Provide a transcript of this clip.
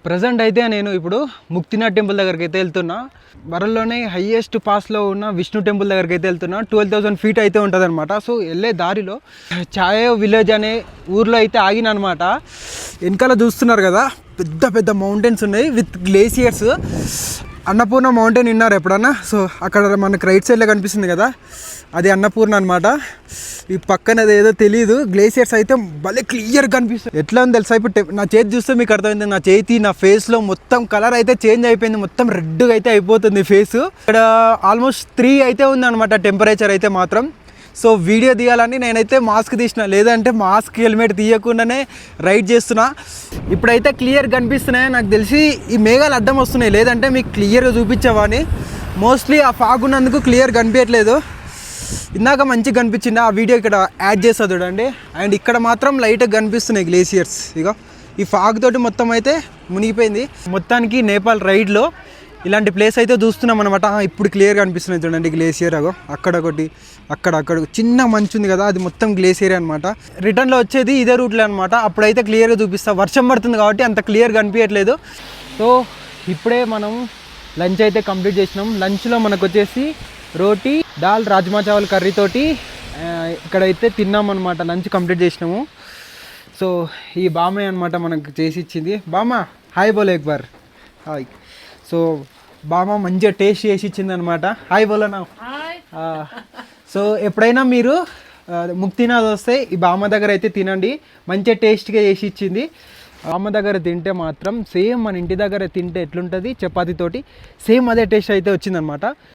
Present అయితే నేను ఇప్పుడు ముక్తినాథ్ టెంపుల్ దగ్గరికి అయితే వెళ్తున్నా. వరల్డ్లోనే హైయెస్ట్ పాస్లో ఉన్న విష్ణు టెంపుల్ దగ్గరికి అయితే వెళ్తున్నా. 12,000 ఫీట్ అయితే ఉంటుంది అనమాట. సో వెళ్ళే దారిలో చాయో విలేజ్ అనే ఊర్లో అయితే ఆగిన అనమాట. వెనకాల చూస్తున్నారు కదా, పెద్ద పెద్ద మౌంటైన్స్ ఉన్నాయి విత్ గ్లేసియర్స్. అన్నపూర్ణ మౌంటైన్ విన్నారు ఎప్పుడన్నా? సో అక్కడ మనకు రైట్ సైడ్లో కనిపిస్తుంది కదా, అది అన్నపూర్ణ అనమాట. ఈ పక్కన ఏదో తెలియదు, గ్లేసియర్స్ అయితే భలే క్లియర్గా కనిపిస్తుంది. ఎట్లా ఉంది తెలుసా, ఇప్పుడు నా చేతి చూస్తే మీకు అర్థమైంది. నా చేతి నా ఫేస్లో మొత్తం కలర్ అయితే చేంజ్ అయిపోయింది, మొత్తం రెడ్గా అయితే అయిపోతుంది ఫేస్. ఇక్కడ ఆల్మోస్ట్ 3 అయితే ఉంది అనమాట టెంపరేచర్ అయితే మాత్రం. సో వీడియో తీయాలని నేనైతే మాస్క్ తీసిన, లేదంటే మాస్క్ హెల్మెట్ తీయకుండానే రైడ్ చేస్తున్నా. ఇప్పుడైతే క్లియర్ కనిపిస్తున్నాయి. నాకు తెలిసి ఈ మేఘాలు అడ్డం వస్తున్నాయి, లేదంటే మీకు క్లియర్గా చూపించావని. మోస్ట్లీ ఆ ఫాగ్ ఉన్నందుకు క్లియర్ కనిపించట్లేదు. ఇందాక మంచిగా కనిపించింది, ఆ వీడియో ఇక్కడ యాడ్ చేస్తా చూడండి. అండ్ ఇక్కడ మాత్రం లైట్గా కనిపిస్తున్నాయి గ్లేసియర్స్. ఇక ఈ ఫాగ్ తోటి మొత్తం అయితే మునిగిపోయింది. మొత్తానికి నేపాల్ రైడ్లో ఇలాంటి ప్లేస్ అయితే చూస్తున్నాం అనమాట. ఇప్పుడు క్లియర్గా అనిపిస్తున్నాయి చూడండి గ్లేసియర్. అగో అక్కడ ఒకటి, అక్కడ చిన్న మంచు ఉంది కదా, అది మొత్తం గ్లేసియర్ అనమాట. రిటర్న్లో వచ్చేది ఇదే రూట్లో అనమాట. అప్పుడైతే క్లియర్గా చూపిస్తా. వర్షం పడుతుంది కాబట్టి అంత క్లియర్గా అనిపించట్లేదు. సో ఇప్పుడే మనం లంచ్ అయితే కంప్లీట్ చేసినాం. లంచ్లో మనకు వచ్చేసి రోటీ, దాల్, రాజ్మా చావల్ కర్రీ తోటి ఇక్కడైతే తిన్నాం అనమాట. లంచ్ కంప్లీట్ చేసినాము. సో ఈ బామయ్య అనమాట మనకు చేసి ఇచ్చింది. బామా హాయ్ బోలో ఎక్ బార్. హాయ్. సో బామ మంచిగా టేస్ట్ చేసి ఇచ్చింది అనమాట. హాయ్ బోలోనా. సో ఎప్పుడైనా మీరు ముక్తినాథ్ వస్తే ఈ బామ్మ దగ్గర అయితే తినండి, మంచిగా టేస్ట్గా చేసి ఇచ్చింది. బామ్మ దగ్గర తింటే మాత్రం సేమ్ మన ఇంటి దగ్గర తింటే ఎట్లుంటుంది చపాతీతోటి, సేమ్ అదే టేస్ట్ అయితే వచ్చిందనమాట.